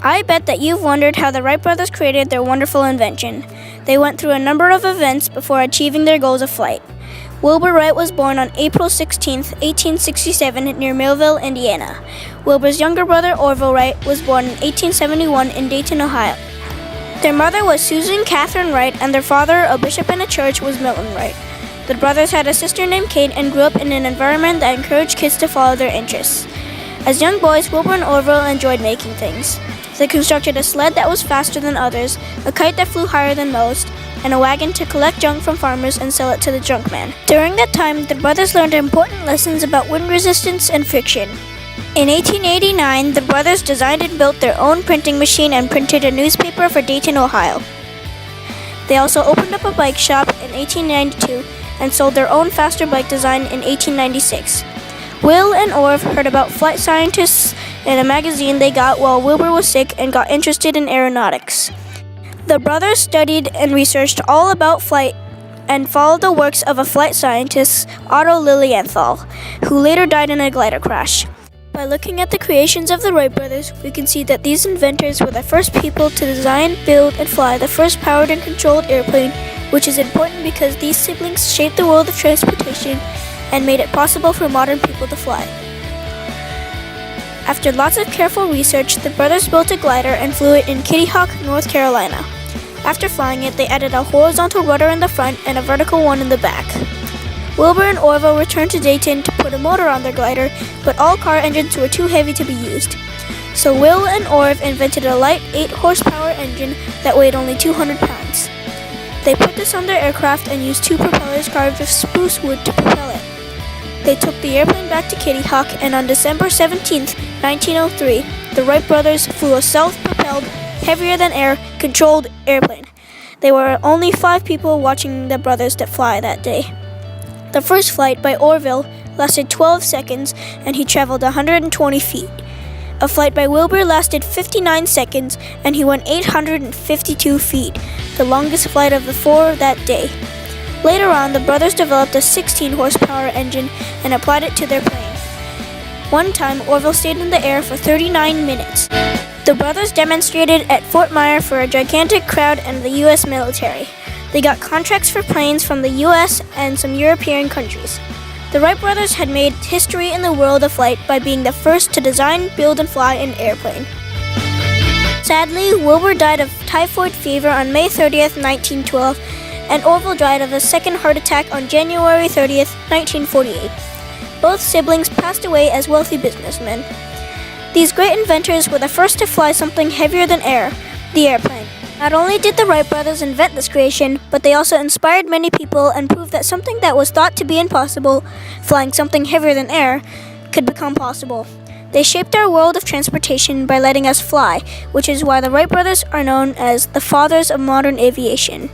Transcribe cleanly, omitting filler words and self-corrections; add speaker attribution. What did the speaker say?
Speaker 1: I bet that you've wondered how the Wright brothers created their wonderful invention. They went through a number of events before achieving their goals of flight. Wilbur Wright was born on April 16, 1867, near Millville, Indiana. Wilbur's younger brother, Orville Wright, was born in 1871 in Dayton, Ohio. Their mother was Susan Catherine Wright, and their father, a bishop in a church, was Milton Wright. The brothers had a sister named Kate and grew up in an environment that encouraged kids to follow their interests. As young boys, Wilbur and Orville enjoyed making things. They constructed a sled that was faster than others, a kite that flew higher than most, and a wagon to collect junk from farmers and sell it to the junk man. During that time, the brothers learned important lessons about wind resistance and friction. In 1889, the brothers designed and built their own printing machine and printed a newspaper for Dayton, Ohio. They also opened up a bike shop in 1892 and sold their own faster bike design in 1896. Will and Orv heard about flight scientists in a magazine they got while Wilbur was sick and got interested in aeronautics. The brothers studied and researched all about flight and followed the works of a flight scientist, Otto Lilienthal, who later died in a glider crash. By looking at the creations of the Wright brothers, we can see that these inventors were the first people to design, build, and fly the first powered and controlled airplane, which is important because these siblings shaped the world of transportation and made it possible for modern people to fly. After lots of careful research, the brothers built a glider and flew it in Kitty Hawk, North Carolina. After flying it, they added a horizontal rudder in the front and a vertical one in the back. Wilbur and Orville returned to Dayton to put a motor on their glider, but all car engines were too heavy to be used. So Will and Orv invented a light 8-horsepower engine that weighed only 200 pounds. They put this on their aircraft and used 2 propellers carved of spruce wood to propel it. They took the airplane back to Kitty Hawk, and on December 17, 1903, the Wright brothers flew a self-propelled, heavier-than-air, controlled airplane. There were only 5 people watching the brothers fly that day. The first flight by Orville lasted 12 seconds, and he traveled 120 feet. A flight by Wilbur lasted 59 seconds, and he went 852 feet, the longest flight of the 4 that day. Later on, the brothers developed a 16-horsepower engine and applied it to their plane. One time, Orville stayed in the air for 39 minutes. The brothers demonstrated at Fort Myer for a gigantic crowd and the U.S. military. They got contracts for planes from the U.S. and some European countries. The Wright brothers had made history in the world of flight by being the first to design, build, and fly an airplane. Sadly, Wilbur died of typhoid fever on May 30th, 1912, and Orville died of a second heart attack on January 30th, 1948. Both siblings passed away as wealthy businessmen. These great inventors were the first to fly something heavier than air, the airplane. Not only did the Wright brothers invent this creation, but they also inspired many people and proved that something that was thought to be impossible, flying something heavier than air, could become possible. They shaped our world of transportation by letting us fly, which is why the Wright brothers are known as the fathers of modern aviation.